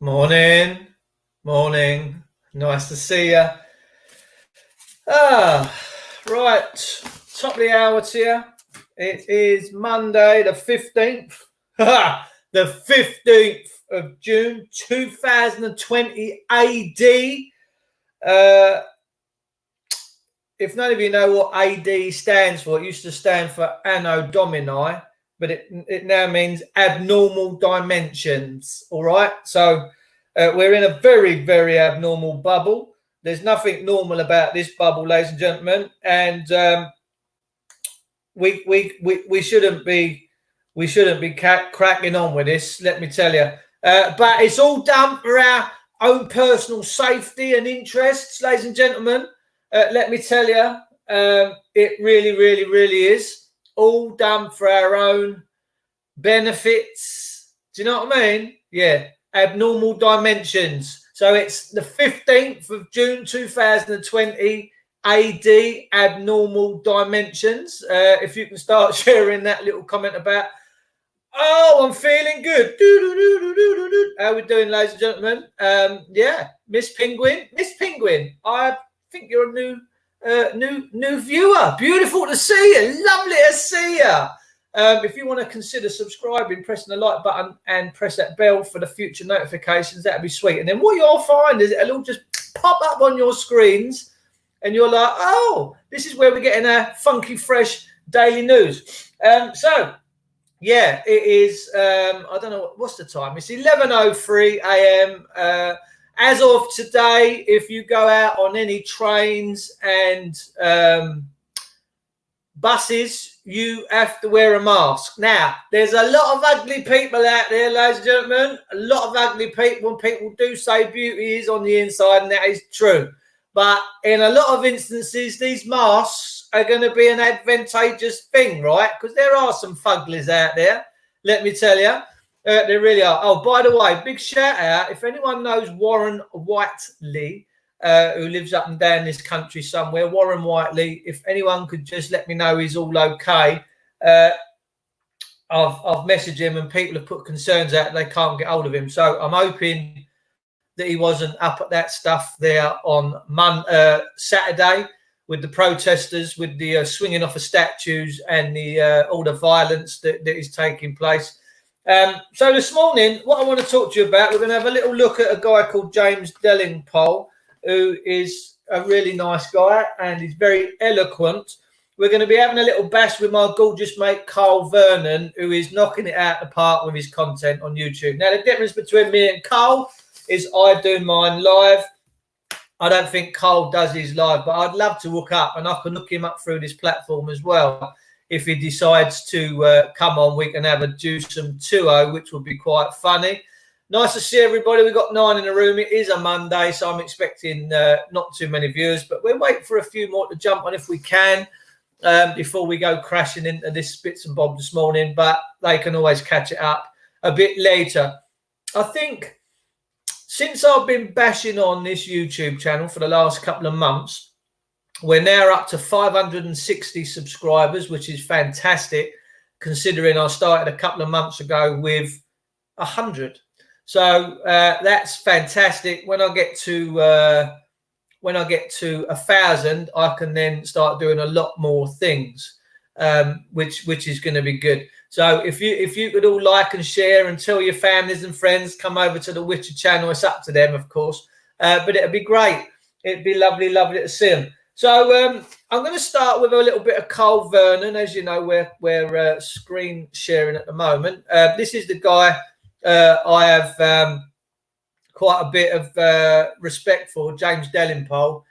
Morning, morning. Nice to see you. Right. Top of the hour to you. It is Monday, the 15th. The 15th of June, 2020 AD. If none of you know what AD stands for, it used to stand for Anno Domini, but it now means abnormal dimensions. All right. So we're in a very, very abnormal bubble. There's nothing normal about this bubble, ladies and gentlemen, and we shouldn't be cracking on with this. Let me tell you, but it's all done for our own personal safety and interests, ladies and gentlemen. Let me tell you, it really, really, really is all done for our own benefits. Do you know what I mean? Yeah, abnormal dimensions. So it's the 15th of June 2020 AD, abnormal dimensions. If you can start sharing that little comment about, oh, I'm feeling good. How we doing, ladies and gentlemen? Yeah, Miss Penguin. I think you're a new viewer. Beautiful to see you. Lovely to see you. If you want to consider subscribing, pressing the like button and press that bell for the future notifications, that'd be sweet. And then what you'll find is it'll just pop up on your screens and you're like, oh, this is where we're getting our funky, fresh daily news. So, yeah, it is, I don't know, what's the time? It's 11:03 a.m. As of today, if you go out on any trains and buses, you have to wear a mask. Now, there's a lot of ugly people out there, ladies and gentlemen. A lot of ugly people, and people do say beauty is on the inside, and that is true. But in a lot of instances, these masks are going to be an advantageous thing, right? Because there are some fugglies out there, let me tell you. They really are. Oh, by the way, big shout out. If anyone knows Warren Whiteley, who lives up and down this country somewhere, Warren Whiteley, if anyone could just let me know he's all okay. I've messaged him and people have put concerns out they can't get hold of him. So I'm hoping that he wasn't up at that stuff there on Saturday with the protesters, with the swinging off of statues and the all the violence that is taking place. So this morning, what I want to talk to you about, we're going to have a little look at a guy called James Delingpole, who is a really nice guy and he's very eloquent. We're going to be having a little bash with my gorgeous mate Carl Vernon, who is knocking it out of the park with his content on YouTube. Now, the difference between me and Carl is I do mine live. I don't think Carl does his live, but I'd love to hook up and I can hook him up through this platform as well. If he decides to come on, we can have a Dewsome 2-0, which would be quite funny. Nice to see everybody. We've got 9 in the room. It is a Monday, so I'm expecting not too many viewers, but we'll wait for a few more to jump on if we can before we go crashing into this bits and bobs this morning, but they can always catch it up a bit later. I think since I've been bashing on this YouTube channel for the last couple of months, we're now up to 560 subscribers, which is fantastic, considering I started a couple of months ago with 100. So that's fantastic. When I get to 1,000, I can then start doing a lot more things, which is going to be good. So if you could all like and share and tell your families and friends, come over to the Witcher channel. It's up to them, of course, but it'd be great. It'd be lovely to see them. So I'm going to start with a little bit of Carl Vernon. As you know, we're screen sharing at the moment. This is the guy I have quite a bit of respect for, James Delingpole.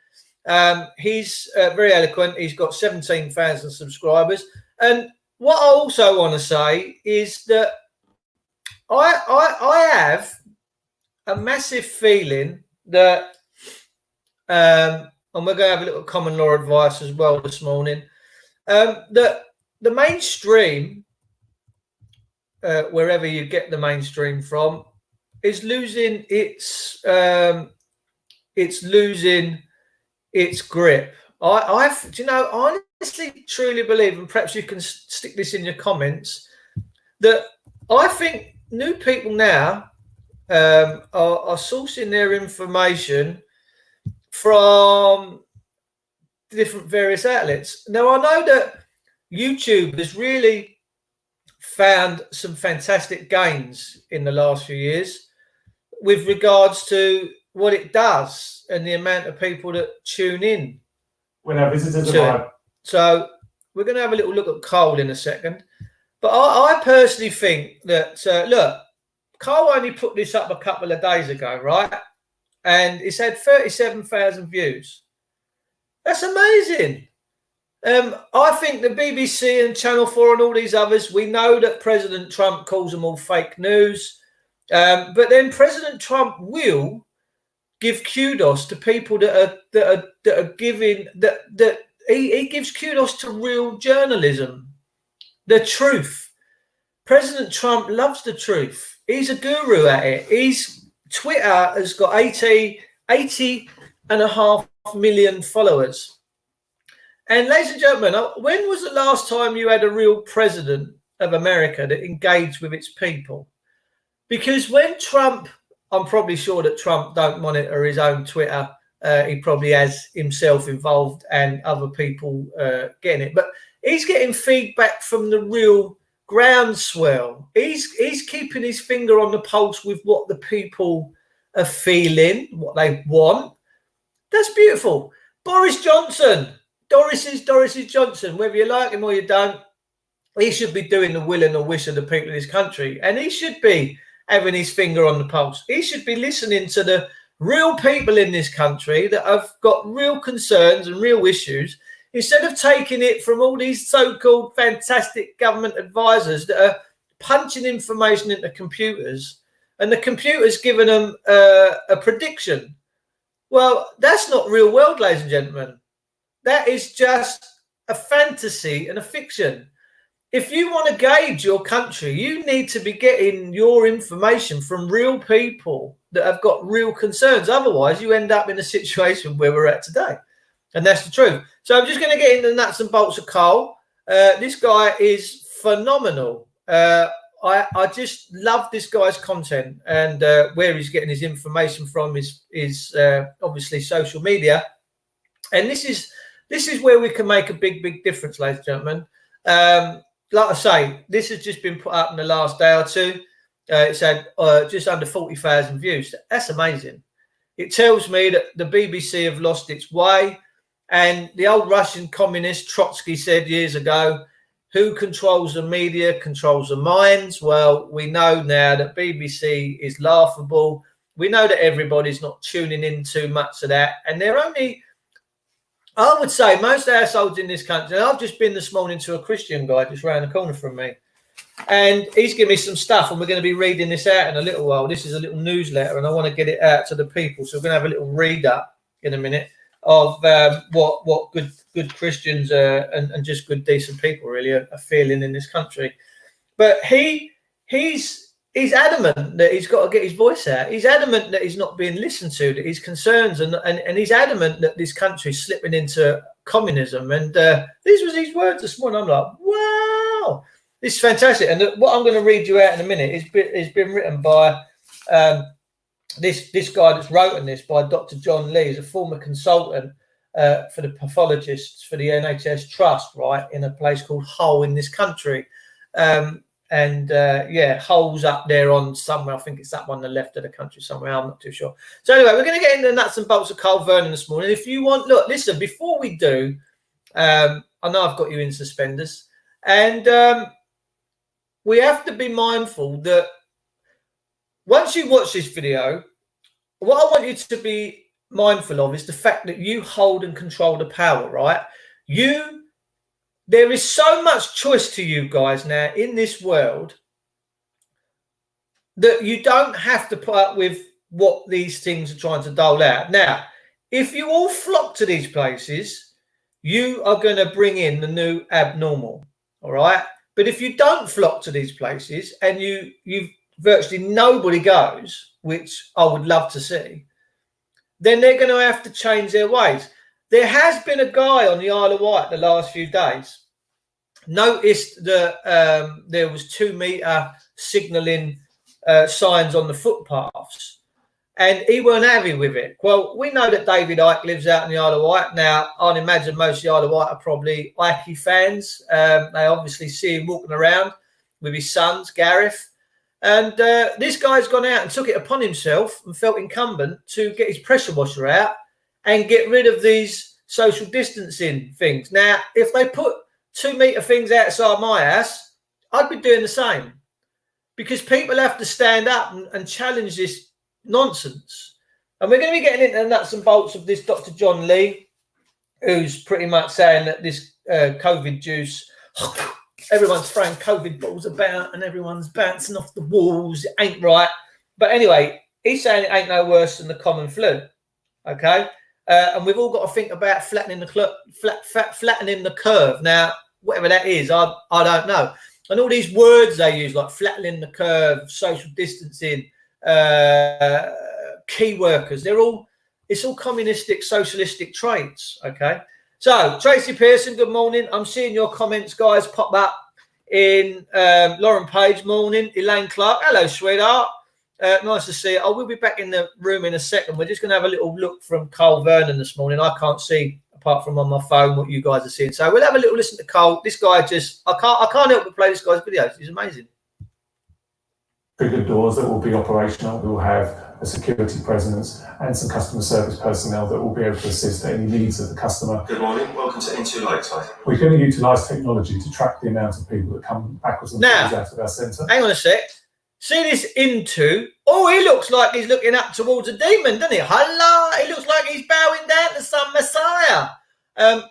He's very eloquent. He's got 17,000 subscribers. And what I also want to say is that I have a massive feeling that and we're going to have a little common law advice as well this morning. The mainstream, wherever you get the mainstream from, is losing its grip. I honestly, truly believe, and perhaps you can stick this in your comments, that I think new people now are sourcing their information from different various outlets. Now, I know that YouTube has really found some fantastic gains in the last few years with regards to what it does and the amount of people that tune in. When our visitors arrive. So we're going to have a little look at Cole in a second. But I personally think that, look, Cole only put this up a couple of days ago, right? And it's had 37,000 views. That's amazing. I think the BBC and Channel 4 and all these others, we know that President Trump calls them all fake news. But then President Trump will give kudos to people that are giving that he gives kudos to real journalism, the truth. President Trump loves the truth. He's a guru at it. Twitter has got 80.5 million followers. And ladies and gentlemen, when was the last time you had a real president of America that engaged with its people? Because when Trump, I'm probably sure that Trump don't monitor his own Twitter. He probably has himself involved and other people getting it. But he's getting feedback from the real groundswell. He's keeping his finger on the pulse with what the people are feeling, what they want. That's beautiful. Boris Johnson. Doris is Johnson. Whether you like him or you don't, he should be doing the will and the wish of the people of this country. And he should be having his finger on the pulse. He should be listening to the real people in this country that have got real concerns and real issues, instead of taking it from all these so-called fantastic government advisors that are punching information into computers and the computer's giving them a prediction. Well, that's not real world, ladies and gentlemen. That is just a fantasy and a fiction. If you want to gauge your country, you need to be getting your information from real people that have got real concerns. Otherwise, you end up in a situation where we're at today. And that's the truth. So I'm just going to get into the nuts and bolts of Cole. This guy is phenomenal. I just love this guy's content, and where he's getting his information from is obviously social media. And this is where we can make a big difference, ladies and gentlemen. Like I say, this has just been put up in the last day or two. It's had just under 40,000 views. That's amazing. It tells me that the BBC have lost its way. And the old Russian communist Trotsky said years ago, who controls the media controls the minds. Well, we know now that BBC is laughable. We know that everybody's not tuning in too much of that. And they're only, I would say, most households in this country. And I've just been this morning to a Christian guy just around the corner from me. And he's given me some stuff, and we're going to be reading this out in a little while. This is a little newsletter, and I want to get it out to the people. So we're going to have a little read up in a minute of what good Christians and just good, decent people really are feeling in this country. But he's adamant that he's got to get his voice out. He's adamant that he's not being listened to, that his concerns, and he's adamant that this country's slipping into communism. And these was his words this morning. I'm like, wow, this is fantastic. And what I'm going to read you out in a minute is been written by this guy that's written this, by Dr. John Lee. He's a former consultant for the pathologists for the NHS Trust, right, in a place called Hull in this country. Hull's up there on somewhere. I think it's up on the left of the country somewhere. I'm not too sure. So anyway, we're going to get into the nuts and bolts of Cole Vernon this morning. If you want, look, listen, before we do, I know I've got you in suspenders, and we have to be mindful that once you watch this video, what I want you to be mindful of is the fact that you hold and control the power, right? There is so much choice to you guys now in this world that you don't have to put up with what these things are trying to dole out. Now, if you all flock to these places, you are going to bring in the new abnormal, all right? But if you don't flock to these places and you've virtually nobody goes, which I would love to see, then they're going to have to change their ways. There has been a guy on the Isle of Wight the last few days noticed that there was 2 meter signalling signs on the footpaths, and he weren't happy with it. Well, we know that David Icke lives out in the Isle of Wight. Now, I'd imagine most of the Isle of Wight are probably Icke fans. They obviously see him walking around with his sons, Gareth. And this guy's gone out and took it upon himself and felt incumbent to get his pressure washer out and get rid of these social distancing things. Now, if they put 2 metre things outside my house, I'd be doing the same, because people have to stand up and challenge this nonsense. And we're going to be getting into the nuts and bolts of this Dr. John Lee, who's pretty much saying that this COVID juice, everyone's throwing COVID balls about and everyone's bouncing off the walls. It ain't right. But anyway, he's saying it ain't no worse than the common flu. Okay. And we've all got to think about flattening the curve. Now, whatever that is, I don't know. And all these words they use, like flattening the curve, social distancing, key workers, it's all communistic, socialistic traits. Okay. So, Tracy Pearson, good morning. I'm seeing your comments, guys, pop up in Lauren Page, morning. Elaine Clark, hello, sweetheart. Nice to see you. I will be back in the room in a second. We're just going to have a little look from Cole Vernon this morning. I can't see, apart from on my phone, what you guys are seeing. So we'll have a little listen to Cole. This guy I can't help but play this guy's videos. He's amazing. Bigger doors that will be operational. We will have a security presence and some customer service personnel that will be able to assist any needs of the customer. Good morning. Welcome to Into Lakeside. We're going to utilise technology to track the amount of people that come backwards and forwards out of our centre. Hang on a sec. See this Into? Oh, he looks like he's looking up towards a demon, doesn't he? Hello. He looks like he's bowing down to some messiah.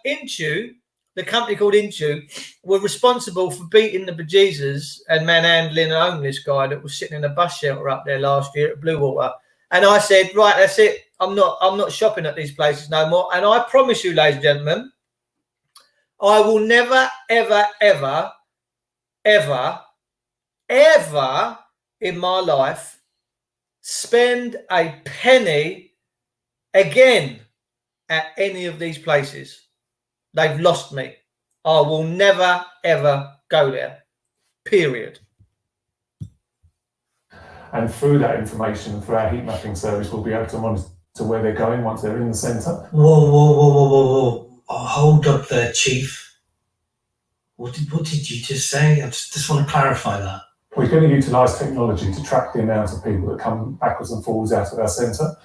Into, the company called Into, were responsible for beating the bejesus and manhandling a homeless guy that was sitting in a bus shelter up there last year at Bluewater. And I said, right, that's it. I'm not shopping at these places no more. And I promise you, ladies and gentlemen, I will never, ever, ever, ever, ever in my life spend a penny again at any of these places. They've lost me. I will never, ever go there. Period. And through that information, through our heat mapping service, we'll be able to monitor where they're going once they're in the centre. Whoa. Oh, hold up there, Chief. What did you just say? I just want to clarify that. We're going to utilise technology to track the amount of people that come backwards and forwards out of our centre.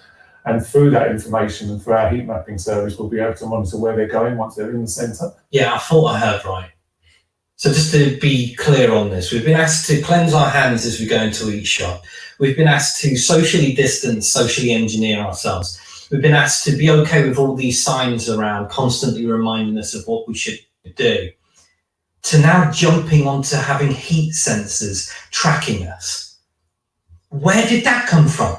And through that information and through our heat mapping service, we'll be able to monitor where they're going once they're in the centre. Yeah, I thought I heard right. So just to be clear on this, we've been asked to cleanse our hands as we go into each shop. We've been asked to socially distance, socially engineer ourselves. We've been asked to be okay with all these signs around, constantly reminding us of what we should do, to now jumping onto having heat sensors tracking us. Where did that come from?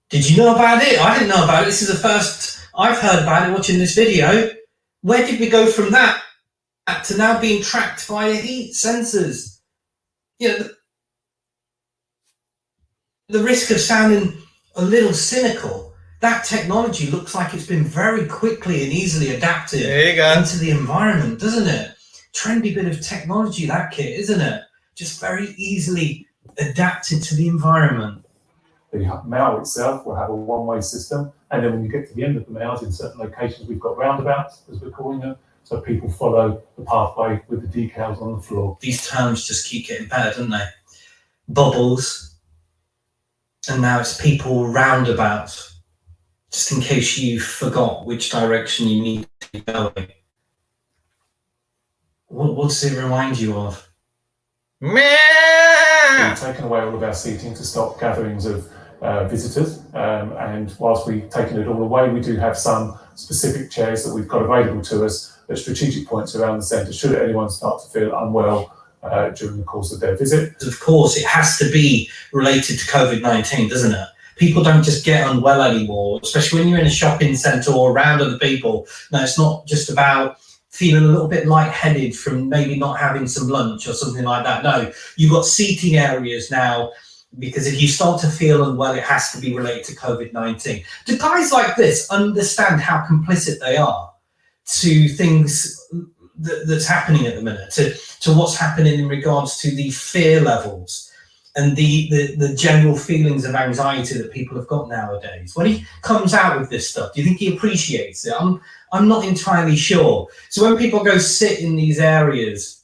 Did you know about it? I didn't know about it. This is the first I've heard about it watching this video. Where did we go from that to now being tracked via heat sensors? You know, the risk of sounding a little cynical, that technology looks like it's been very quickly and easily adapted into the environment, doesn't it? Trendy bit of technology, that kit, isn't it? Just very easily adapted to the environment. The mail itself will have a one-way system, and then when you get to the end of the mails, in certain locations we've got roundabouts, as we're calling them, so people follow the pathway with the decals on the floor. These terms just keep getting better, don't they? Bubbles, and now it's people roundabouts, just in case you forgot which direction you need to be going. What does it remind you of? We've taken away all of our seating to stop gatherings of visitors, and whilst we've taken it all away, we do have some specific chairs that we've got available to us at strategic points around the centre should anyone start to feel unwell during the course of their visit. Of course, it has to be related to COVID-19, doesn't it? People don't just get unwell anymore, especially when you're in a shopping centre or around other people. No, it's not just about feeling a little bit lightheaded from maybe not having some lunch or something like that. No, you've got seating areas now, because if you start to feel unwell, it has to be related to COVID-19. Do guys like this understand how complicit they are to things that's happening at the minute, to what's happening in regards to the fear levels? and the general feelings of anxiety that people have got nowadays. When he comes out with this stuff, do you think he appreciates it? I'm not entirely sure. So when people go sit in these areas,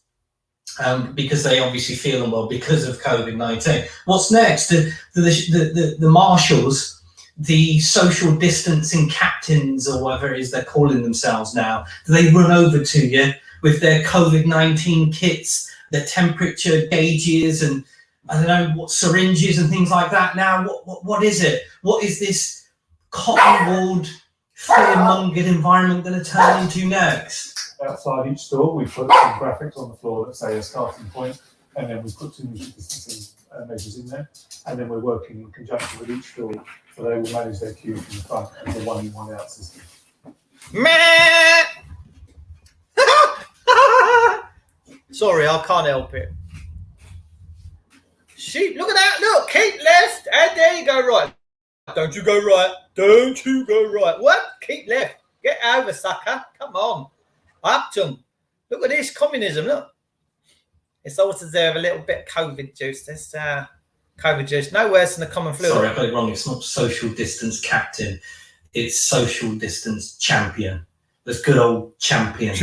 because they obviously feel unwell because of COVID-19, what's next? The marshals, the social distancing captains, or whatever it is they're calling themselves now, do they run over to you with their COVID-19 kits, their temperature gauges, and I don't know what syringes and things like that? Now, what is it? What is this cotton-wooled, fear-mongered environment going to turn into next? Outside each store, we put some graphics on the floor that say a starting point, and then we put some distancing measures in there, and then we're working in conjunction with each store, so they will manage their queue from the front as a one-in, one-out system. Sorry, I can't help it. Sheep, look at that, look, keep left, and there you go right. Don't you go right, don't you go right. What? Keep left, get over, sucker, come on. Up to them. Look at this communism, look. It's all to deserve a little bit of COVID juice. This COVID juice, no worse than the common flu. Sorry, I got it wrong. It's not social distance captain. It's social distance champion. This good old champion.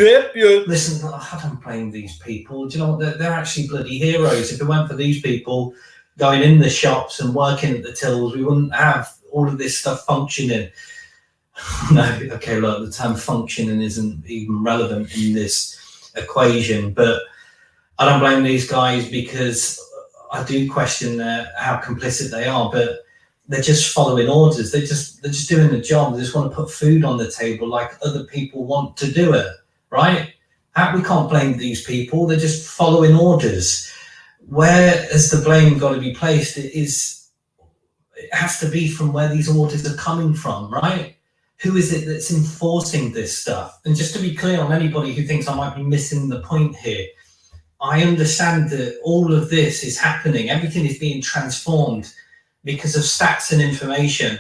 Listen, I don't blame these people. Do you know what? They're actually bloody heroes. If it weren't for these people going in the shops and working at the tills, we wouldn't have all of this stuff functioning. No, okay, look, the term functioning isn't even relevant in this equation, but I don't blame these guys, because I do question how complicit they are, but they're just following orders. They're just doing the job. They just want to put food on the table like other people want to do it, right? We can't blame these people. They're just following orders. Where has the blame got to be placed? It has to be from where these orders are coming from, right? Who is it that's enforcing this stuff? And just to be clear on anybody who thinks I might be missing the point here, I understand that all of this is happening. Everything is being transformed because of stats and information,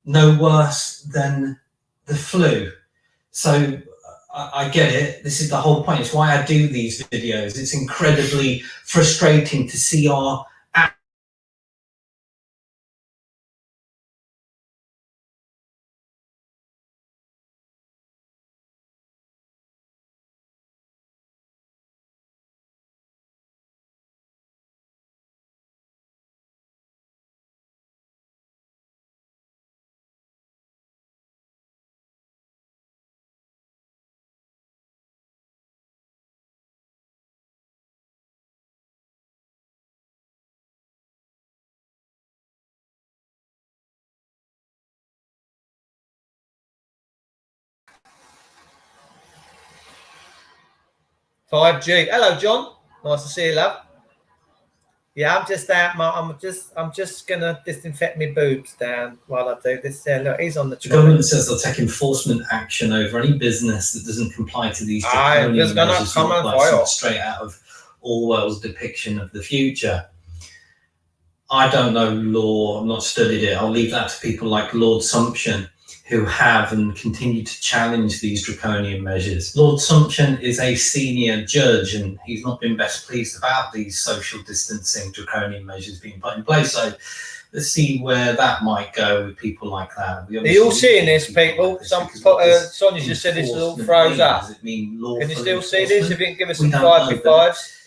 no worse than the flu. So I get it. This is the whole point. It's why I do these videos. It's incredibly frustrating to see our $5G. Hello, John. Nice to see you, love. Yeah, I'm just out. I'm just gonna disinfect my boobs down while I do this. Look, he's on the. The government says they'll take enforcement action over any business that doesn't comply to these draconian measures, like straight out of Orwell's depiction of the future. I don't know law. I've not studied it. I'll leave that to people like Lord Sumption, who have and continue to challenge these draconian measures. Lord Sumption is a senior judge, and he's not been best pleased about these social distancing draconian measures being put in place. So let's see where that might go with people like that. Are you all seeing this, people? Sonia just said this all froze up. Does it mean can you still see this? If you can give us some 5-5s.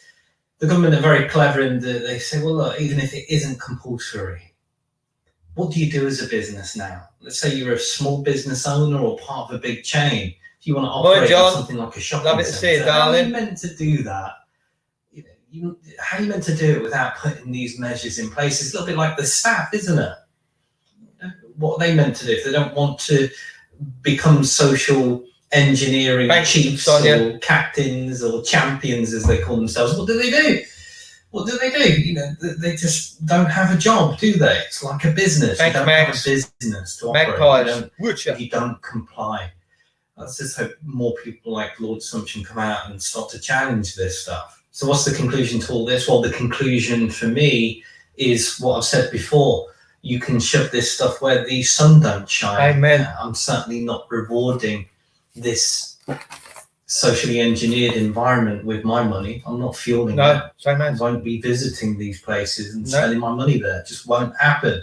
The government are very clever in that they say, well, look, even if it isn't compulsory, what do you do as a business now? Let's say you're a small business owner or part of a big chain. If you want to operate something like a shopping centre, how are you meant to do that? How are you meant to do it without putting these measures in place? It's a little bit like the staff, isn't it? What are they meant to do if they don't want to become social engineering chiefs or captains or champions, as they call themselves? What do they do? What do they do? They just don't have a job, do they? It's like a business. You don't have a business to operate. You don't comply. Let's just hope more people like Lord Sumption come out and start to challenge this stuff. So what's the conclusion to all this? Well, the conclusion for me is what I've said before. You can shove this stuff where the sun don't shine. Amen. I'm certainly not rewarding this socially engineered environment with my money. I'm not fueling No, that. same I as. won't be visiting these places and No. spending my money there. It just won't happen.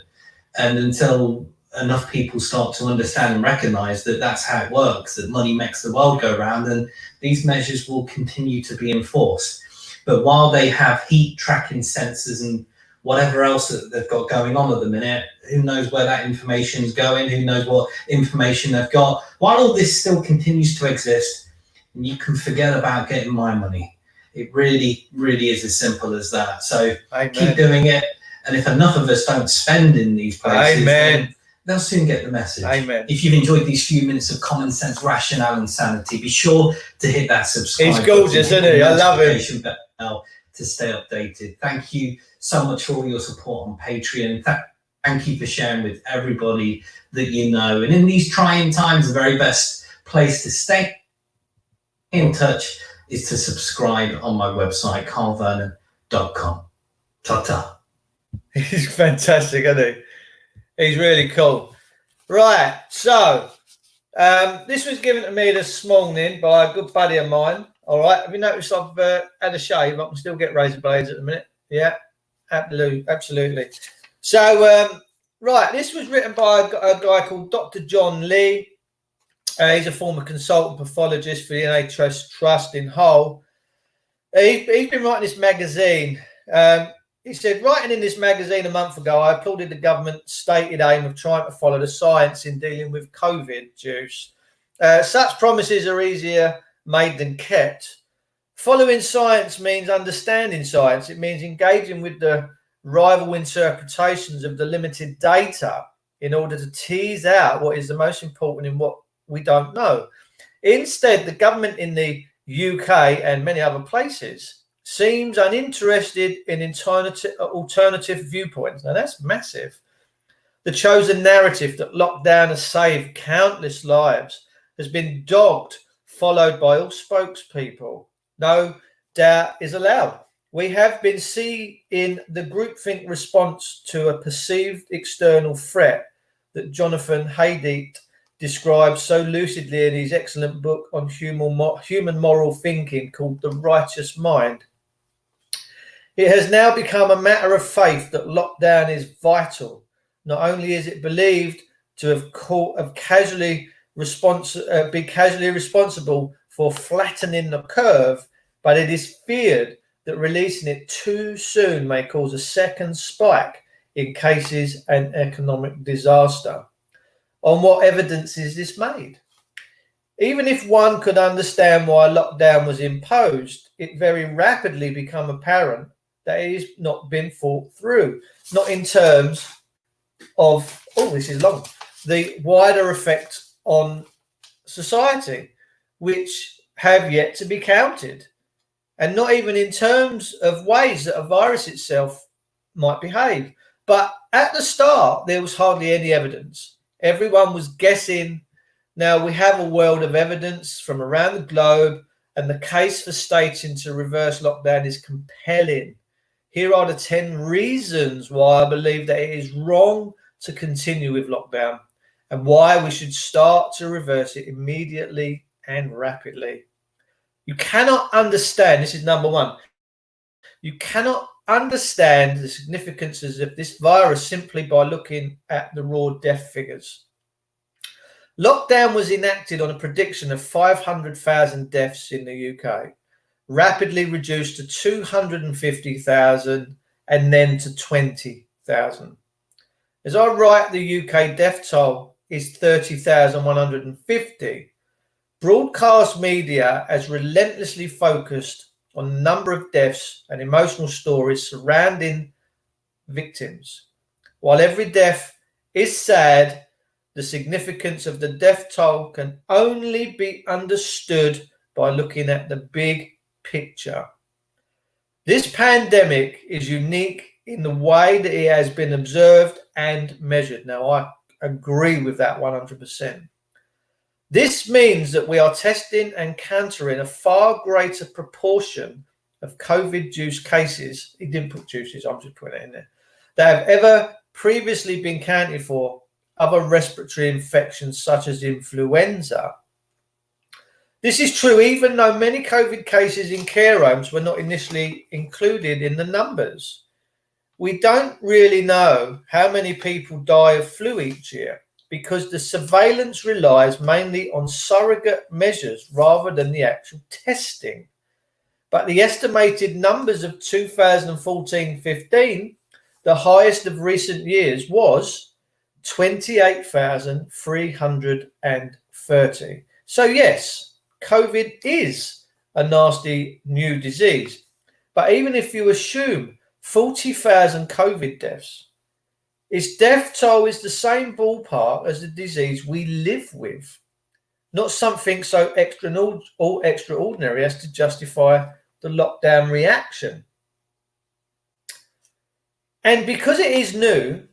And until enough people start to understand and recognize that that's how it works, that money makes the world go round, and these measures will continue to be enforced. But while they have heat tracking sensors and whatever else that they've got going on at the minute, who knows where that information is going, who knows what information they've got. While all this still continues to exist, and you can forget about getting my money. It really, really is as simple as that. So Amen. keep doing it. And if enough of us don't spend in these places, Amen. then they'll soon get the message. Amen. If you've enjoyed these few minutes of common sense, rationale, and sanity, be sure to hit that subscribe. He's gorgeous, button, isn't he? I love him. notification bell to stay updated. Thank you so much for all your support on Patreon. Thank you for sharing with everybody that you know. And in these trying times, the very best place to stay in touch is to subscribe on my website, carlvernon.com. Ta-ta. He's fantastic, isn't he? He's really cool. Right, so this was given to me this morning by a good buddy of mine. All right, have you noticed I've had a shave? I can still get razor blades at the minute. Yeah, absolutely. So, right, this was written by a guy called Dr. John Lee. He's a former consultant pathologist for the NHS Trust in Hull. He's been writing this magazine. He said, writing in this magazine a month ago, I applauded the government's stated aim of trying to follow the science in dealing with COVID juice. Such promises are easier made than kept. Following science means understanding science. It means engaging with the rival interpretations of the limited data in order to tease out what is the most important in what we don't know. Instead, the government in the UK and many other places seems uninterested in alternative viewpoints. Now, that's massive. The chosen narrative that lockdown has saved countless lives has been dogged, followed by all spokespeople. No doubt is allowed. We have been seeing the groupthink response to a perceived external threat that Jonathan Haidt describes so lucidly in his excellent book on human moral thinking called The Righteous Mind. It has now become a matter of faith that lockdown is vital. Not only is it believed to have been casually responsible for flattening the curve, but it is feared that releasing it too soon may cause a second spike in cases and economic disaster. On what evidence is this made? Even if one could understand why lockdown was imposed, it very rapidly became apparent that it has not been thought through, not in terms of, the wider effect on society, which have yet to be counted, and not even in terms of ways that a virus itself might behave. But at the start, there was hardly any evidence. Everyone was guessing. Now we have a world of evidence from around the globe, and the case for stating to reverse lockdown is compelling. Here are the 10 reasons why I believe that it is wrong to continue with lockdown and why we should start to reverse it immediately and rapidly. You cannot understand, this is number one, you cannot understand the significances of this virus simply by looking at the raw death figures. Lockdown was enacted on a prediction of 500,000 deaths in the UK, rapidly reduced to 250,000 and then to 20,000. As I write, the UK death toll is 30,150. Broadcast media has relentlessly focused on the number of deaths and emotional stories surrounding victims. While every death is sad, the significance of the death toll can only be understood by looking at the big picture. This pandemic is unique in the way that it has been observed and measured. Now, I agree with that 100%. This means that we are testing and countering a far greater proportion of COVID-induced cases. He didn't put juices, I'm just putting it in there, that have ever previously been counted for other respiratory infections such as influenza. This is true even though many COVID cases in care homes were not initially included in the numbers. We don't really know how many people die of flu each year because the surveillance relies mainly on surrogate measures rather than the actual testing. But the estimated numbers of 2014-15, the highest of recent years, was 28,330. So yes, COVID is a nasty new disease. But even if you assume 40,000 COVID deaths, its death toll is the same ballpark as the disease we live with, not something so extraordinary as to justify the lockdown reaction. And because it is new,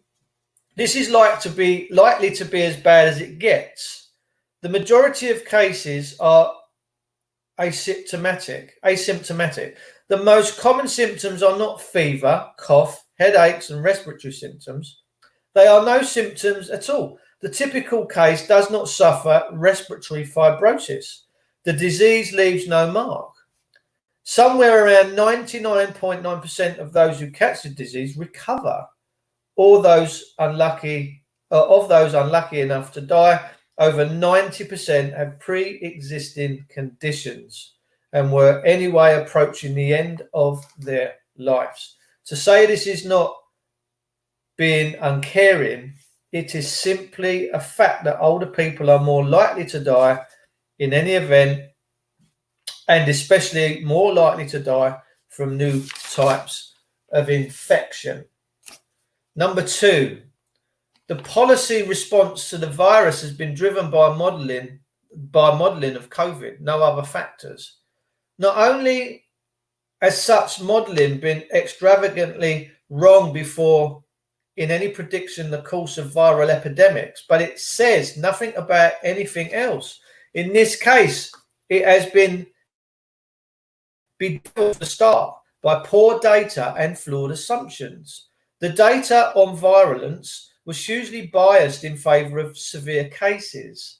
this is likely to be as bad as it gets. The majority of cases are asymptomatic. The most common symptoms are not fever, cough, headaches, and respiratory symptoms. They are no symptoms at all. The typical case does not suffer respiratory fibrosis. The disease leaves no mark. Somewhere around 99.9% of those who catch the disease recover, or those unlucky enough to die, over 90% have pre-existing conditions and were anyway approaching the end of their lives. To say this is not being uncaring, it is simply a fact that older people are more likely to die in any event, and especially more likely to die from new types of infection. Number 2, the policy response to the virus has been driven by modelling of COVID, no other factors. Not only has such modelling been extravagantly wrong before in any prediction the course of viral epidemics, but it says nothing about anything else. In this case, it has been from the start by poor data and flawed assumptions. The data on virulence was hugely biased in favour of severe cases.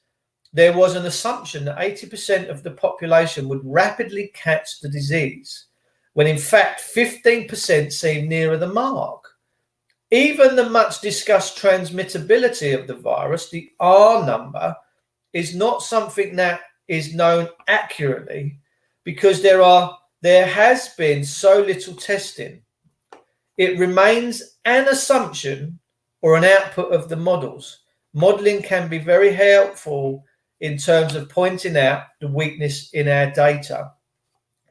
There was an assumption that 80% of the population would rapidly catch the disease, when in fact 15% seemed nearer the mark. Even the much discussed transmittability of the virus, the R number, is not something that is known accurately because there has been so little testing. It remains an assumption or an output of the models. Modelling can be very helpful in terms of pointing out the weakness in our data,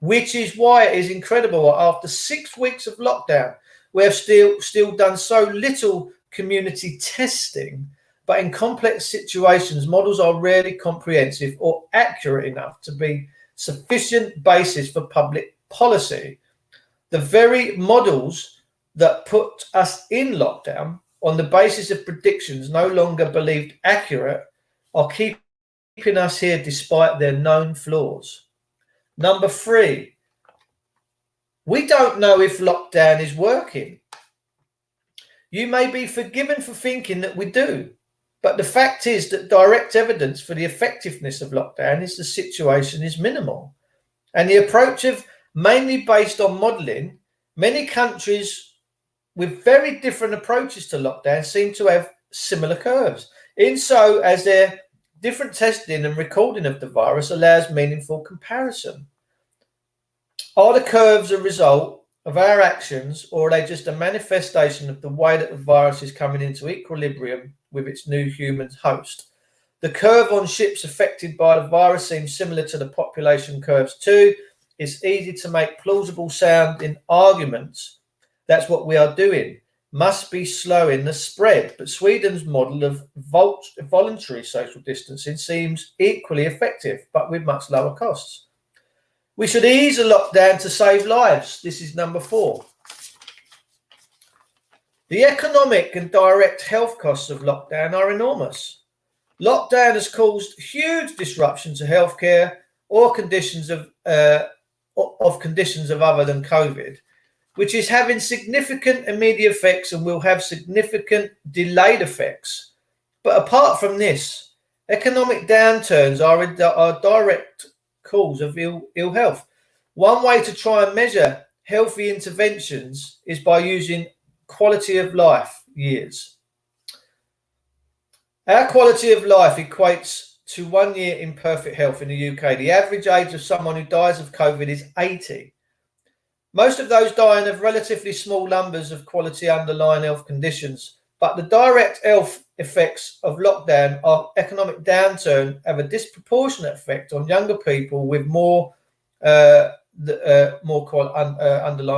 which is why it is incredible that after 6 weeks of lockdown, we have still done so little community testing, but in complex situations, models are rarely comprehensive or accurate enough to be sufficient basis for public policy. The very models that put us in lockdown on the basis of predictions no longer believed accurate are keeping us here despite their known flaws. Number 3, we don't know if lockdown is working. You may be forgiven for thinking that we do, but the fact is that direct evidence for the effectiveness of lockdown is the situation is minimal. And the approach of mainly based on modelling, many countries with very different approaches to lockdown seem to have similar curves, in so as their different testing and recording of the virus allows meaningful comparison. Are the curves a result of our actions, or are they just a manifestation of the way that the virus is coming into equilibrium with its new human host? The curve on ships affected by the virus seems similar to the population curves too. It's easy to make plausible sounding arguments. That's what we are doing. Must be slowing the spread. But Sweden's model of voluntary social distancing seems equally effective, but with much lower costs. We should ease a lockdown to save lives. This is number 4. The economic and direct health costs of lockdown are enormous. Lockdown has caused huge disruption to healthcare or conditions of conditions of other than COVID, which is having significant immediate effects and will have significant delayed effects. But apart from this, economic downturns are a direct cause of ill health. One way to try and measure healthy interventions is by using quality of life years. Our quality of life equates to 1 year in perfect health in the UK. The average age of someone who dies of COVID is 80. Most of those dying have relatively small numbers of quality underlying health conditions, but the direct health effects of lockdown or economic downturn have a disproportionate effect on younger people with more underlying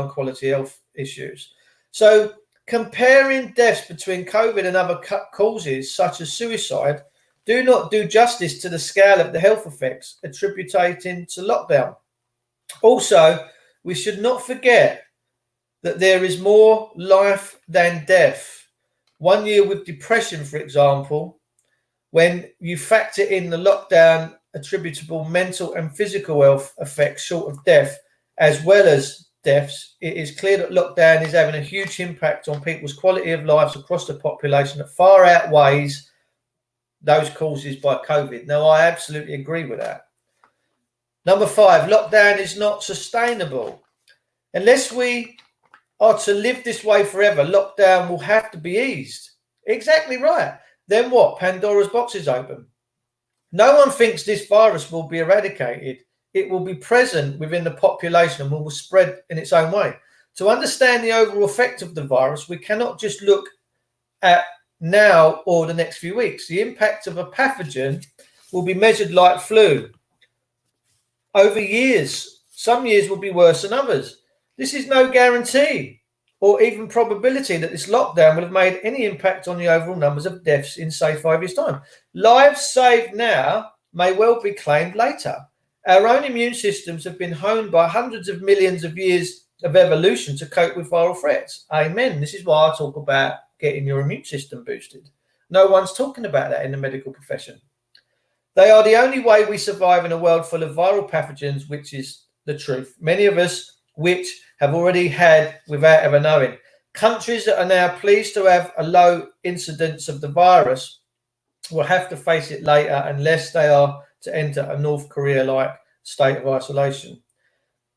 quality health issues. So comparing deaths between COVID and other causes such as suicide do not do justice to the scale of the health effects attributed to lockdown. Also, we should not forget that there is more life than death. 1 year with depression, for example, when you factor in the lockdown attributable mental and physical health effects short of death, as well as deaths, it is clear that lockdown is having a huge impact on people's quality of lives across the population that far outweighs those caused by COVID. Now, I absolutely agree with that. Number 5, lockdown is not sustainable. Unless we are to live this way forever, lockdown will have to be eased. Exactly right. Then what? Pandora's box is open. No one thinks this virus will be eradicated. It will be present within the population and will spread in its own way. To understand the overall effect of the virus, we cannot just look at now or the next few weeks. The impact of a pathogen will be measured like flu over years. Some years will be worse than others. This is no guarantee or even probability that this lockdown will have made any impact on the overall numbers of deaths in, say, 5 years' time. Lives saved now may well be claimed later. Our own immune systems have been honed by hundreds of millions of years of evolution to cope with viral threats. Amen. This is why I talk about getting your immune system boosted. No one's talking about that in the medical profession. They are the only way we survive in a world full of viral pathogens, which is the truth. Many of us which have already had without ever knowing. Countries that are now pleased to have a low incidence of the virus will have to face it later unless they are to enter a North Korea-like state of isolation.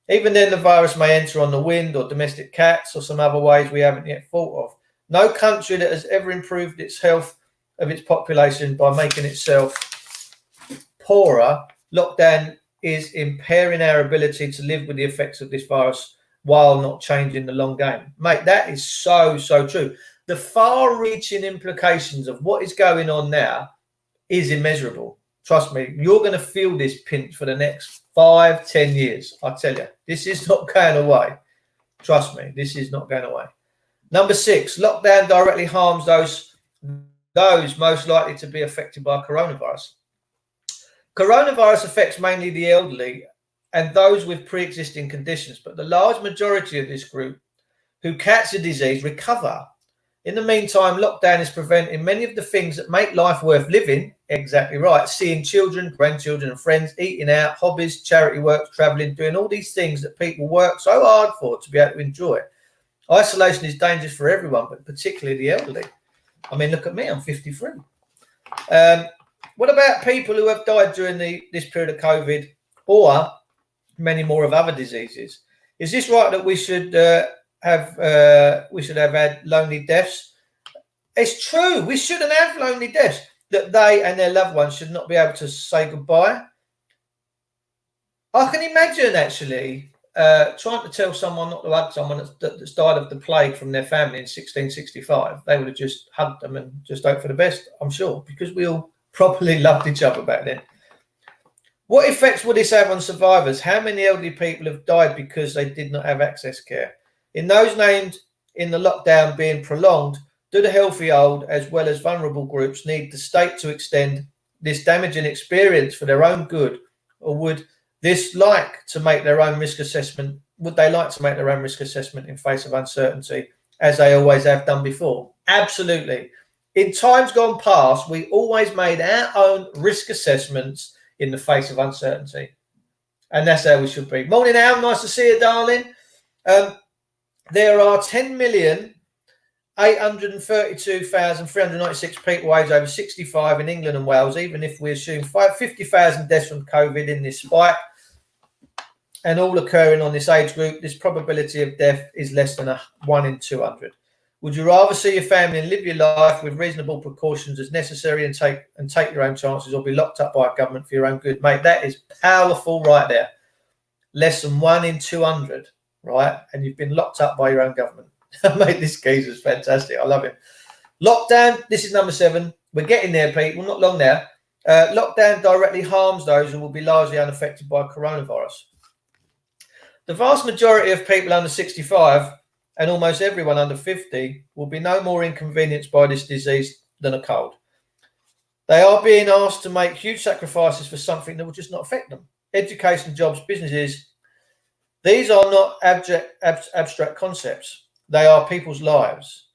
Even then, the virus may enter on the wind or domestic cats or some other ways we haven't yet thought of. No country that has ever improved its health of its population by making itself poorer. Lockdown is impairing our ability to live with the effects of this virus while not changing the long game. Mate, that is so, so true. The far-reaching implications of what is going on now is immeasurable. Trust me, you're going to feel this pinch for the next 5-10 years. I tell you, this is not going away. Trust me, this is not going away. Number 6, lockdown directly harms those most likely to be affected by coronavirus. Coronavirus affects mainly the elderly and those with pre-existing conditions, but the large majority of this group who catch the disease recover. In the meantime, lockdown is preventing many of the things that make life worth living. Exactly right. Seeing children, grandchildren and friends, eating out, hobbies, charity work, traveling, doing all these things that people work so hard for to be able to enjoy. Isolation is dangerous for everyone, but particularly the elderly. I mean, look at me, I'm 53. What about people who have died during this period of COVID or many more of other diseases? Is this right that we should have had lonely deaths? It's true. We shouldn't have lonely deaths. That they and their loved ones should not be able to say goodbye. I can imagine actually trying to tell someone not to hug someone that's died of the plague from their family in 1665. They would have just hugged them and just hoped for the best, I'm sure, because we all properly loved each other back then. What effects will this have on survivors? How many elderly people have died because they did not have access care? In those named in the lockdown being prolonged, do the healthy old as well as vulnerable groups need the state to extend this damaging experience for their own good, or would this like to make their own risk assessment? Would they like to make their own risk assessment in face of uncertainty, as they always have done before? Absolutely. In times gone past, we always made our own risk assessments in the face of uncertainty, and that's how we should be. Morning, Al. Nice to see you, darling. There are 10,832,396 people aged over 65 in England and Wales, even if we assume 50,000 deaths from COVID in this spike. and all occurring on this age group, this probability of death is less than 1 in 200. Would you rather see your family and live your life with reasonable precautions as necessary and take your own chances, or be locked up by a government for your own good? Mate, that is powerful right there. Less than 1 in 200, right? And you've been locked up by your own government. Mate, this geezer's fantastic. I love him. Lockdown, this is number 7. We're getting there, people, not long now. Lockdown directly harms those who will be largely unaffected by coronavirus. The vast majority of people under 65 and almost everyone under 50 will be no more inconvenienced by this disease than a cold. They are being asked to make huge sacrifices for something that will just not affect them. Education, jobs, businesses, these are not abstract concepts. They are people's lives.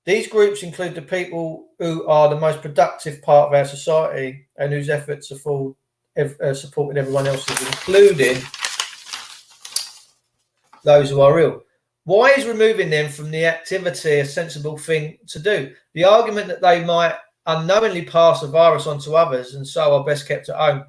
These groups include the people who are the most productive part of our society and whose efforts supported everyone else's, including those who are ill. Why is removing them from the activity a sensible thing to do? The argument that they might unknowingly pass the virus on to others and so are best kept at home.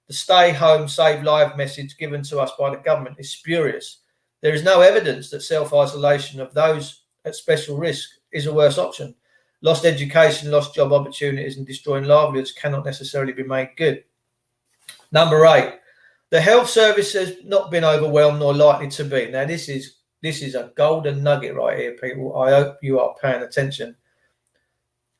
The stay home, save life message given to us by the government is spurious. There is no evidence that self-isolation of those at special risk is a worse option. Lost education, lost job opportunities and destroying livelihoods cannot necessarily be made good. Number 8, the health service has not been overwhelmed nor likely to be. Now, this is a golden nugget right here, people. I hope you are paying attention.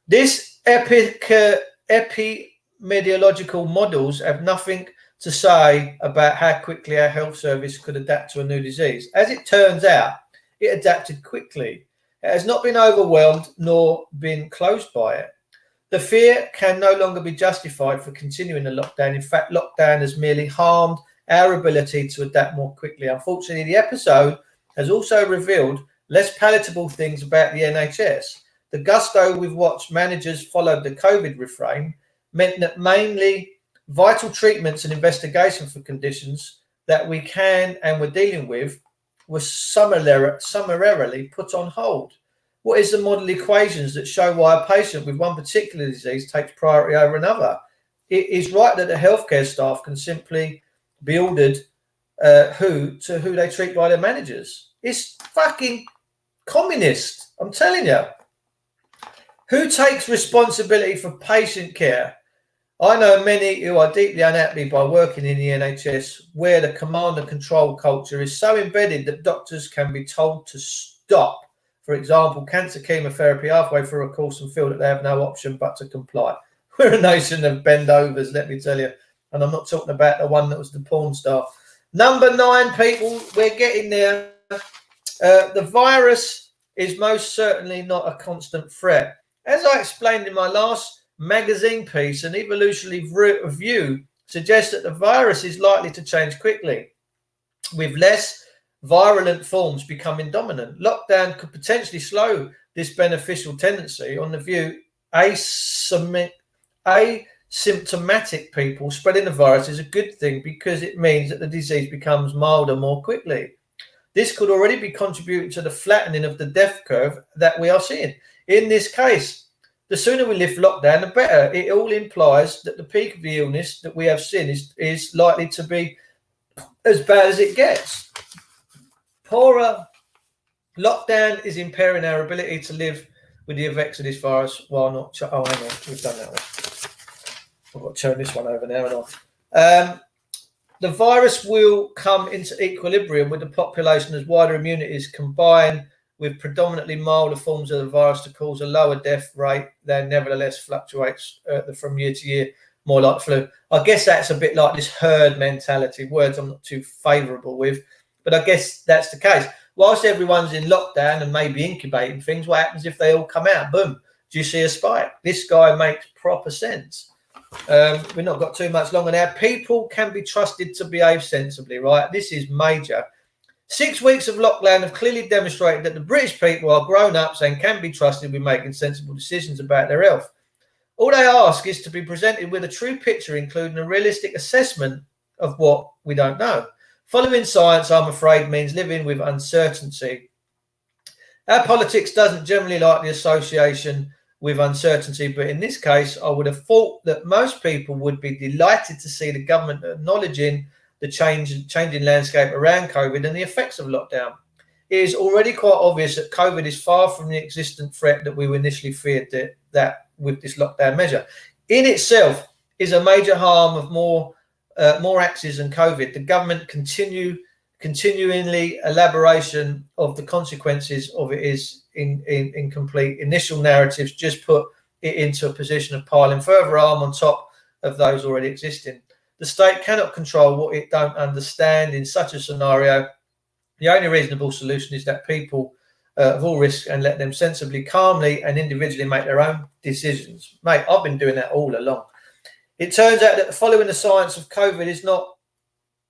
This epidemiological models have nothing to say about how quickly our health service could adapt to a new disease. As it turns out, it adapted quickly. It has not been overwhelmed nor been closed by it. The fear can no longer be justified for continuing the lockdown. In fact, lockdown has merely harmed our ability to adapt more quickly. Unfortunately, the episode has also revealed less palatable things about the NHS. The gusto with which managers followed the COVID refrain meant that mainly vital treatments and investigation for conditions that we can and we're dealing with was summarily put on hold. What is the model equations that show why a patient with one particular disease takes priority over another? It is right that the healthcare staff can simply be ordered who they treat by their managers. It's fucking communist, I'm telling you. Who takes responsibility for patient care? I know many who are deeply unhappy by working in the NHS, where the command and control culture is so embedded that doctors can be told to stop. For example, cancer chemotherapy halfway through a course and feel that they have no option but to comply. We're a nation of bend-overs, let me tell you. And I'm not talking about the one that was the porn star. Number 9, people, we're getting there. The virus is most certainly not a constant threat. As I explained in my last magazine piece, an evolutionary review suggests that the virus is likely to change quickly, with less virulent forms becoming dominant. Lockdown could potentially slow this beneficial tendency. On the view, asymptomatic people spreading the virus is a good thing because it means that the disease becomes milder more quickly. This could already be contributing to the flattening of the death curve that we are seeing. In this case, the sooner we lift lockdown, the better. It all implies that the peak of the illness that we have seen is likely to be as bad as it gets. Poorer lockdown is impairing our ability to live with the effects of this virus while not... Oh, hang on. We've done that one. I've got to turn this one over now and on. The virus will come into equilibrium with the population as wider immunities combine with predominantly milder forms of the virus to cause a lower death rate that nevertheless fluctuates from year to year, more like flu. I guess that's a bit like this herd mentality, words I'm not too favourable with, but I guess that's the case. Whilst everyone's in lockdown and maybe incubating things, what happens if they all come out? Boom. Do you see a spike? This guy makes proper sense. We've not got too much longer now. People can be trusted to behave sensibly, right? This is major. 6 weeks of lockdown have clearly demonstrated that the British people are grown-ups and can be trusted with making sensible decisions about their health. All they ask is to be presented with a true picture, including a realistic assessment of what we don't know. Following science, I'm afraid, means living with uncertainty. Our politics doesn't generally like the association with uncertainty, but in this case, I would have thought that most people would be delighted to see the government acknowledging the changing landscape around COVID and the effects of lockdown. It is already quite obvious that COVID is far from the existent threat that we initially feared that with this lockdown measure. In itself is a major harm of more axes than COVID. The government continually elaboration of the consequences of it is incomplete. Initial narratives just put it into a position of piling further harm on top of those already existing. The state cannot control what it don't understand in such a scenario. The only reasonable solution is that people of all risk and let them sensibly, calmly and individually make their own decisions. Mate, I've been doing that all along. It turns out that following the science of COVID is not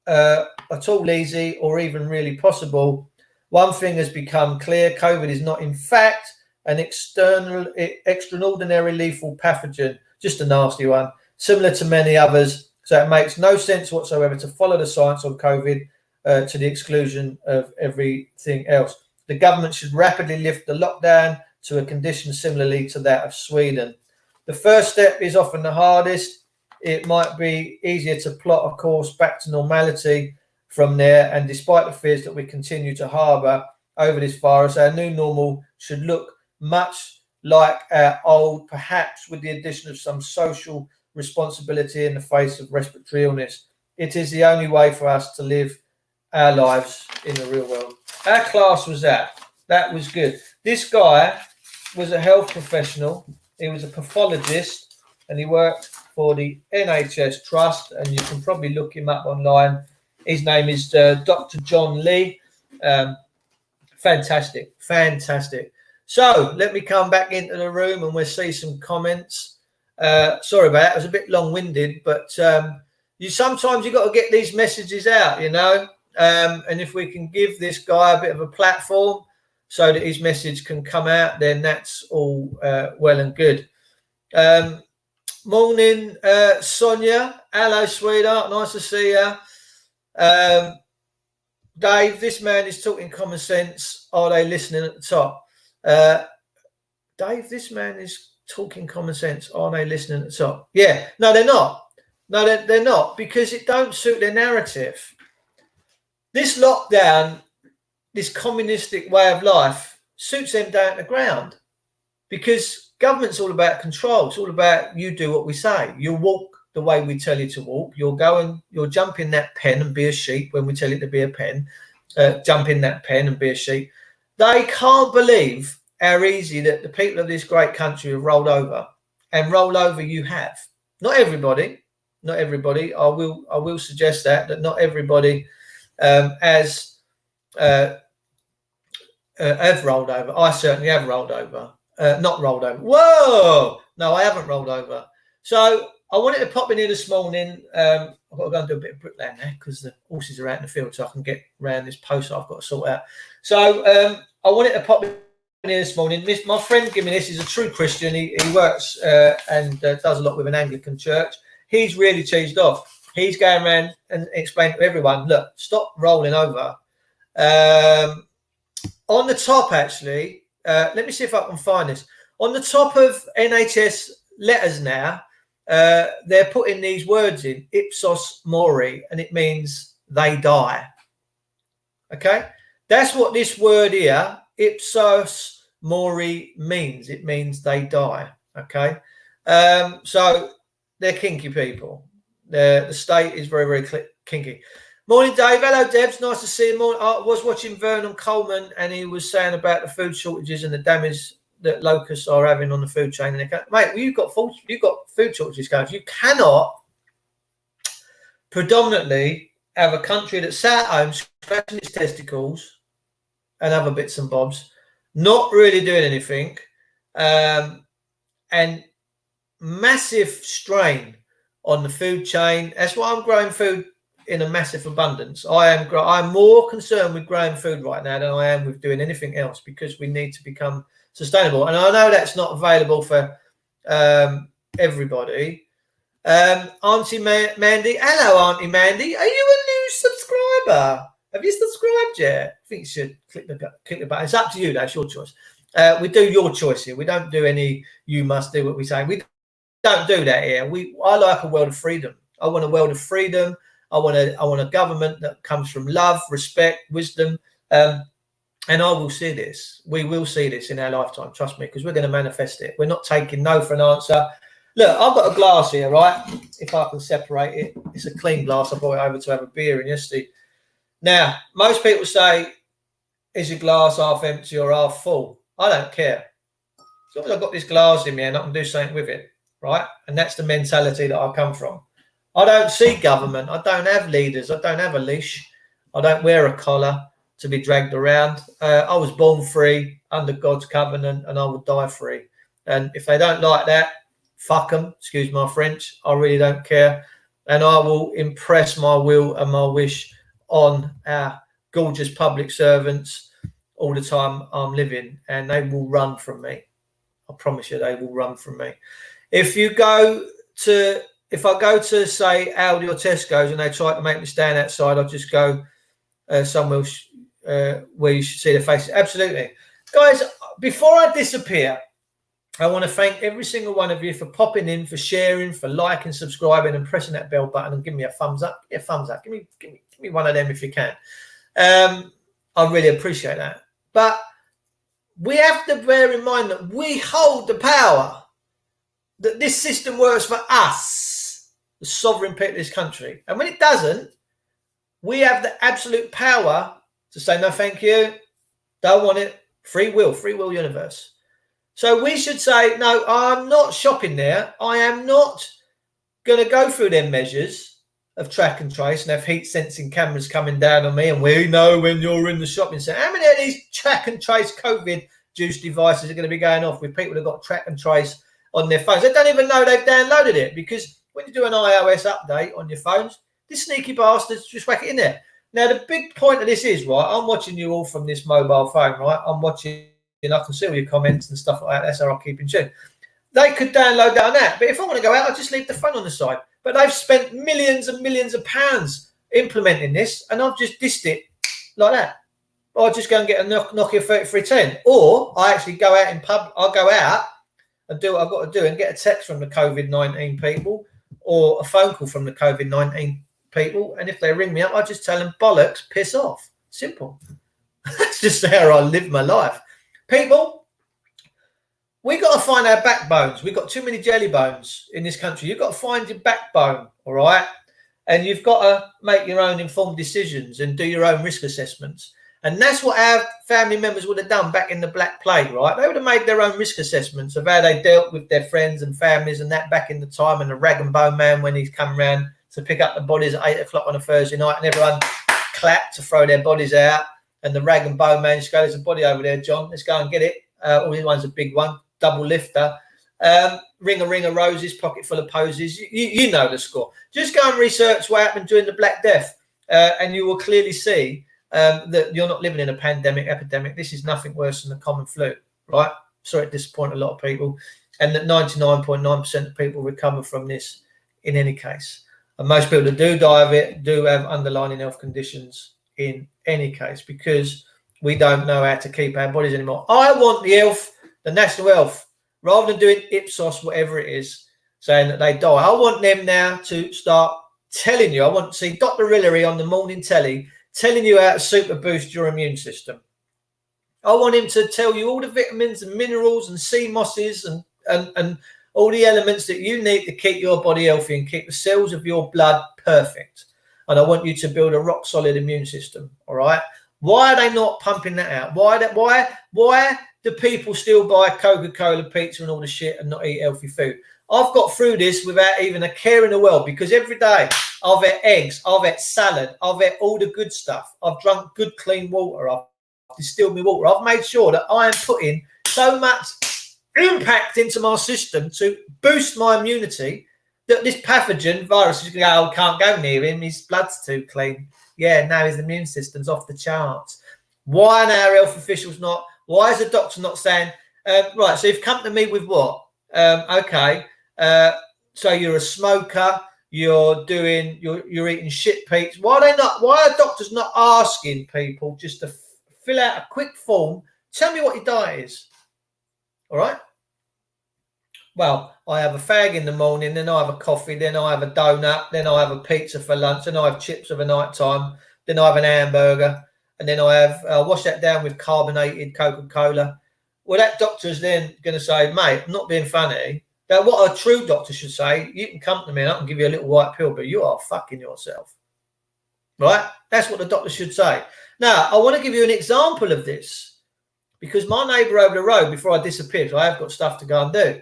at all easy or even really possible. One thing has become clear: COVID is not in fact an extraordinary lethal pathogen, just a nasty one, similar to many others. So it makes no sense whatsoever to follow the science on COVID to the exclusion of everything else. The government should rapidly lift the lockdown to a condition similarly to that of Sweden. The first step is often the hardest. It might be easier to plot a course back to normality from there. And despite the fears that we continue to harbour over this virus, our new normal should look much like our old, perhaps with the addition of some social responsibility in the face of respiratory illness. It is the only way for us to live our lives in the real world. How class was that? That was good. This guy was a health professional. He was a pathologist and he worked for the NHS Trust, and you can probably look him up online. His name is Dr. John Lee. Fantastic. So let me come back into the room and we'll see some comments. Sorry about that. It was a bit long-winded, but sometimes you got to get these messages out, you know. And if we can give this guy a bit of a platform so that his message can come out, then that's all well and good. Morning, Sonia. Hello, sweetheart. Nice to see you. Dave, this man is talking common sense. Are they listening at the top? Dave, this man is talking common sense. Are they listening at the top? Yeah. No, they're not. No, they're not, because it don't suit their narrative. This lockdown, this communistic way of life suits them down to the ground, because government's all about control. It's all about you do what we say. You walk the way we tell you to walk. You'll jump in that pen and be a sheep when we tell you to be a pen. Jump in that pen and be a sheep. They can't believe how easy that the people of this great country have rolled over, and roll over you have. Not everybody. I will suggest that not everybody have rolled over. I certainly have rolled over. Not rolled over. Whoa! No, I haven't rolled over. So I wanted to pop in here this morning. I've got to go and do a bit of bricklaying now because the horses are out in the field, so I can get around this post that I've got to sort out. So I wanted to pop in here this morning. My friend giving me this is a true Christian. He works and does a lot with an Anglican church. He's really cheesed off. He's going around and explaining to everyone, look, stop rolling over. On the top, actually, let me see if I can find this. On the top of NHS letters now, they're putting these words in, ipsos mori, and it means they die. Okay? That's what this word here, ipsos mori, means. It means they die. Okay? So they're kinky people. The state is very, very kinky. Morning, Dave. Hello, Debs. Nice to see you. I was watching Vernon Coleman, and he was saying about the food shortages and the damage that locusts are having on the food chain. And mate, you've got food shortages going. You cannot predominantly have a country that sat at home scratching its testicles and other bits and bobs, not really doing anything, and massive strain on the food chain. That's why I'm growing food in a massive abundance. I'm more concerned with growing food right now than I am with doing anything else, because we need to become sustainable. And I know that's not available for everybody. Auntie Mandy, hello, Auntie Mandy. Are you a new subscriber? Have you subscribed yet? I think you should click the button. It's up to you. That's your choice. We do your choice here. We don't do any you must do what we say. We don't do that here. I like a world of freedom. I want a world of freedom I want a government that comes from love, respect, wisdom. And I will see this. We will see this in our lifetime. Trust me, because we're going to manifest it. We're not taking no for an answer. Look, I've got a glass here, right? If I can separate it, it's a clean glass. I brought it over to have a beer in yesterday. Now, most people say, is your glass half empty or half full? I don't care. As long as I've got this glass in me and I can do something with it, right? And that's the mentality that I come from. I don't see government. I don't have leaders. I don't have a leash. I don't wear a collar to be dragged around. I was born free under God's covenant and I will die free. And if they don't like that, fuck them, excuse my French. I really don't care. And I will impress my will and my wish on our gorgeous public servants all the time I'm living, and they will run from me. I promise you, they will run from me. If I go to, say, Aldi or Tesco's and they try to make me stand outside, I'll just go somewhere where you should see their faces. Absolutely. Guys, before I disappear, I want to thank every single one of you for popping in, for sharing, for liking, subscribing, and pressing that bell button and giving me a thumbs up. Give me a thumbs up. Give me one of them if you can. I really appreciate that. But we have to bear in mind that we hold the power, that this system works for us, the sovereign people of this country. And when it doesn't, we have the absolute power to say, no, thank you, don't want it, free will universe. So we should say, no, I'm not shopping there. I am not going to go through them measures of track and trace and have heat sensing cameras coming down on me. And we know when you're in the shopping centre. How many of these track and trace COVID juice devices are going to be going off with people who've got track and trace on their phones? They don't even know they've downloaded it, because when you do an iOS update on your phones, these sneaky bastards just whack it in there. Now, the big point of this is, right, I'm watching you all from this mobile phone, right? I'm watching, and I can see all your comments and stuff like that. That's how I keep in tune. They could download that on that. But if I want to go out, I'll just leave the phone on the side. But they've spent millions and millions of pounds implementing this, and I've just dissed it like that. I'll just go and get a Nokia 3310. Or I actually go out in pub. I'll go out and do what I've got to do and get a text from the COVID-19 people or a phone call from the COVID-19 people. And if they ring me up, I just tell them, bollocks, piss off. Simple. That's just how I live my life. People, we got to find our backbones. We've got too many jelly bones in this country. You've got to find your backbone, all right? And you've got to make your own informed decisions and do your own risk assessments. And that's what our family members would have done back in the Black Plague, right? They would have made their own risk assessments of how they dealt with their friends and families and that back in the time. And the rag and bone man, when he's come round to pick up the bodies at 8 o'clock on a Thursday night, and everyone clapped to throw their bodies out. And the rag and bone man just goes, there's a body over there, John. Let's go and get it. All these one's a big one. Double lifter, ring a roses, pocket full of posies. You know the score. Just go and research what happened during the Black Death, and you will clearly see that you're not living in a pandemic, epidemic. This is nothing worse than the common flu, right? Sorry to disappoint a lot of people, and that 99.9% of people recover from this in any case. And most people that do die of it do have underlying health conditions in any case, because we don't know how to keep our bodies anymore. I want the health, the national health, rather than doing Ipsos, whatever it is, saying that they die. I want them now to start telling you. I want to see Dr. Hillary on the morning telly telling you how to super boost your immune system. I want him to tell you all the vitamins and minerals and sea mosses and all the elements that you need to keep your body healthy and keep the cells of your blood perfect. And I want you to build a rock solid immune system. All right. Why are they not pumping that out? Why do people still buy Coca-Cola, pizza and all the shit and not eat healthy food? I've got through this without even a care in the world, because every day I've had eggs, I've had salad, I've had all the good stuff. I've drunk good, clean water. I've distilled my water. I've made sure that I am putting so much impact into my system to boost my immunity that this pathogen virus is going to go, oh, can't go near him. His blood's too clean. Yeah, now his immune system's off the charts. Why are our health officials not? Why is the doctor not saying, right, so you've come to me with what? Okay, so you're a smoker, you're eating shit peats. Why are doctors not asking people just to fill out a quick form? Tell me what your diet is. All right? well, I have a fag in the morning, then I have a coffee, then I have a donut, then I have a pizza for lunch, then I have chips of a night time, then I have an hamburger, and then I have wash that down with carbonated Coca-Cola. Well, that doctor's then going to say, mate, I'm not being funny. Now, what a true doctor should say, you can come to me and I can give you a little white pill, but you are fucking yourself. Right? That's what the doctor should say. Now, I want to give you an example of this because my neighbour over the road, before I disappeared, I have got stuff to go and do.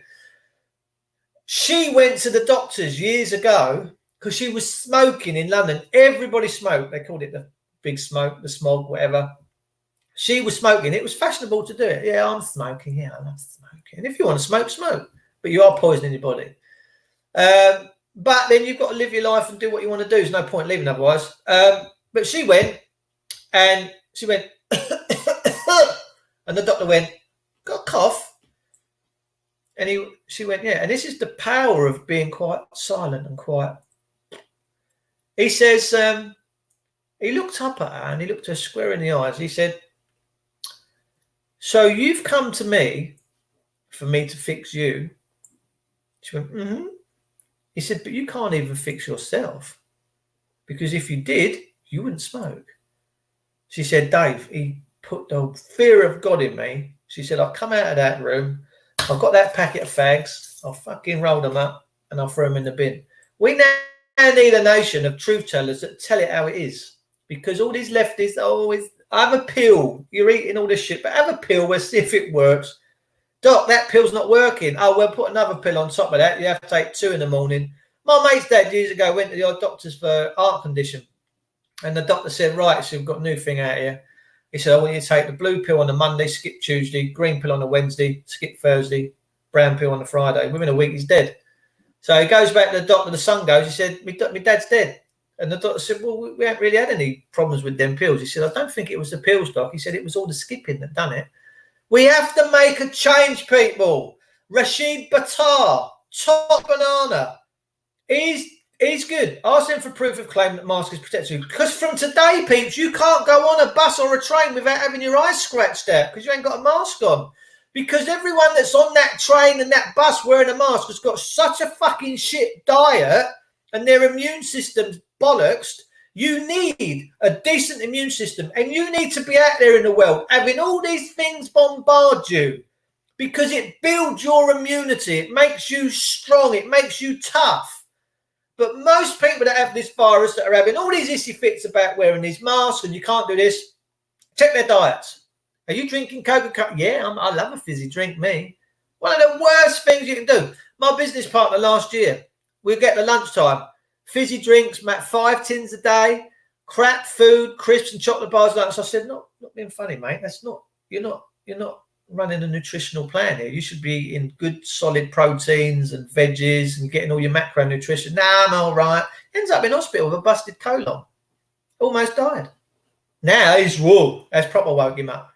She went to the doctor's years ago because she was smoking in London. Everybody smoked. They called it the big smoke, the smog, whatever. She was smoking. It was fashionable to do it. Yeah, I'm smoking. Yeah, I love smoking. If you want to smoke, smoke. But you are poisoning your body. But then you've got to live your life and do what you want to do. There's no point leaving otherwise. But she went and and the doctor went, got a cough? And she went, yeah. And this is the power of being quite silent and quiet. He says, he looked up at her and he looked her square in the eyes. He said, so you've come to me for me to fix you. She went, mm-hmm. He said, but you can't even fix yourself because if you did, you wouldn't smoke. She said, Dave, he put the fear of God in me. She said, I'll come out of that room. I've got that packet of fags. I'll fucking roll them up and I'll throw them in the bin. We now need a nation of truth tellers that tell it how it is because all these lefties are always, have a pill. You're eating all this shit, but have a pill. We'll see if it works. Doc, that pill's not working. Oh, well, put another pill on top of that. You have to take 2 in the morning. My mate's dad years ago went to the old doctors for heart condition. And the doctor said, right, so we've got a new thing out here. He said, I want you to take the blue pill on the Monday, skip Tuesday, green pill on the Wednesday, skip Thursday, brown pill on the Friday. Within a week, he's dead. So he goes back to the doctor, the son goes, he said, my dad's dead. And the doctor said, well, we haven't really had any problems with them pills. He said, I don't think it was the pills, doc. He said, it was all the skipping that done it. We have to make a change, people. Rashid Battar, top banana. He's good. Ask him for proof of claim that mask is protected. Because from today, peeps, you can't go on a bus or a train without having your eyes scratched out because you ain't got a mask on. Because everyone that's on that train and that bus wearing a mask has got such a fucking shit diet and their immune system's bollocks. You need a decent immune system and you need to be out there in the world having all these things bombard you because it builds your immunity. It makes you strong. It makes you tough. But most people that have this virus that are having all these issy fits about wearing these masks and you can't do this, check their diets. Are you drinking Coca-Cola? Yeah, I love a fizzy drink, me. One of the worst things you can do. My business partner last year, we'd get to lunchtime. Fizzy drinks, 5 tins a day, crap food, crisps and chocolate bars. So I said, not being funny, mate. That's not. You're not running a nutritional plan here. You should be eating good, solid proteins and veggies and getting all your macronutrition. Nah, I'm all right. Ends up in hospital with a busted colon. Almost died. Now he's whoa. That's proper woke him up.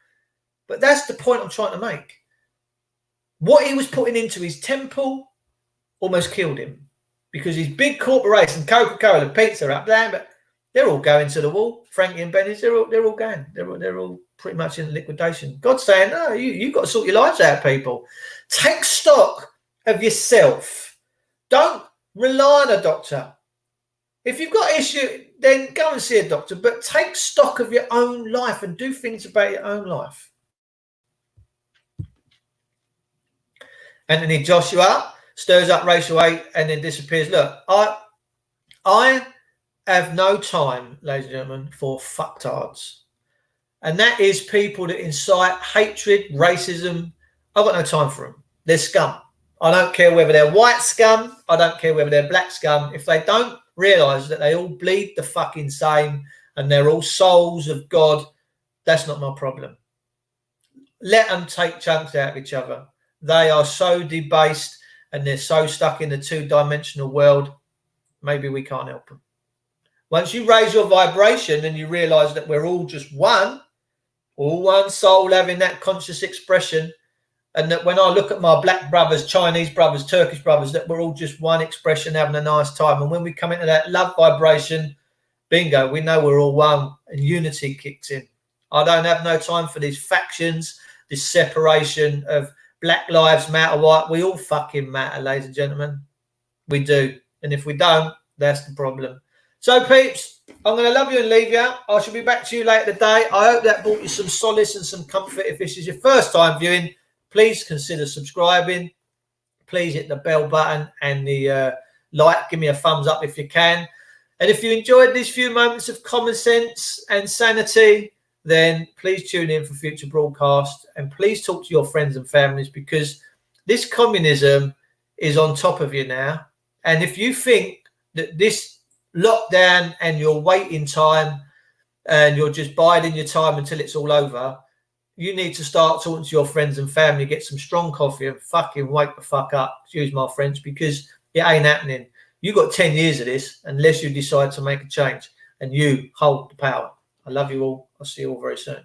But that's the point I'm trying to make. What he was putting into his temple almost killed him. Because these big corporations, Coca-Cola, Pizza Hut, but they're all going to the wall. Frankie and Benny's, they're all going. They're all pretty much in liquidation. God's saying, no, you've got to sort your lives out, people. Take stock of yourself. Don't rely on a doctor. If you've got issue, then go and see a doctor. But take stock of your own life and do things about your own life. Anthony Joshua stirs up racial hate and then disappears. Look, I have no time, ladies and gentlemen, for fucktards. And that is people that incite hatred, racism. I've got no time for them. They're scum. I don't care whether they're white scum. I don't care whether they're black scum. If they don't realise that they all bleed the fucking same and they're all souls of God, that's not my problem. Let them take chunks out of each other. They are so debased and they're so stuck in the two-dimensional world, maybe we can't help them. Once you raise your vibration and you realise that we're all just one, all one soul having that conscious expression, and that when I look at my black brothers, Chinese brothers, Turkish brothers, that we're all just one expression having a nice time. And when we come into that love vibration, bingo, we know we're all one and unity kicks in. I don't have no time for these factions, this separation of Black lives matter, white. We all fucking matter, ladies and gentlemen. We do. And if we don't, that's the problem. So, peeps, I'm going to love you and leave you. I shall be back to you later today. I hope that brought you some solace and some comfort. If this is your first time viewing, please consider subscribing. Please hit the bell button and the like. Give me a thumbs up if you can. And if you enjoyed these few moments of common sense and sanity, then please tune in for future broadcasts. And please talk to your friends and families, because this communism is on top of you now. And if you think that this lockdown and your waiting time and you're just biding your time until it's all over, you need to start talking to your friends and family, get some strong coffee and fucking wake the fuck up, excuse my French, because it ain't happening. You got 10 years of this unless you decide to make a change, and you hold the power. I love you all. I'll see you all very soon.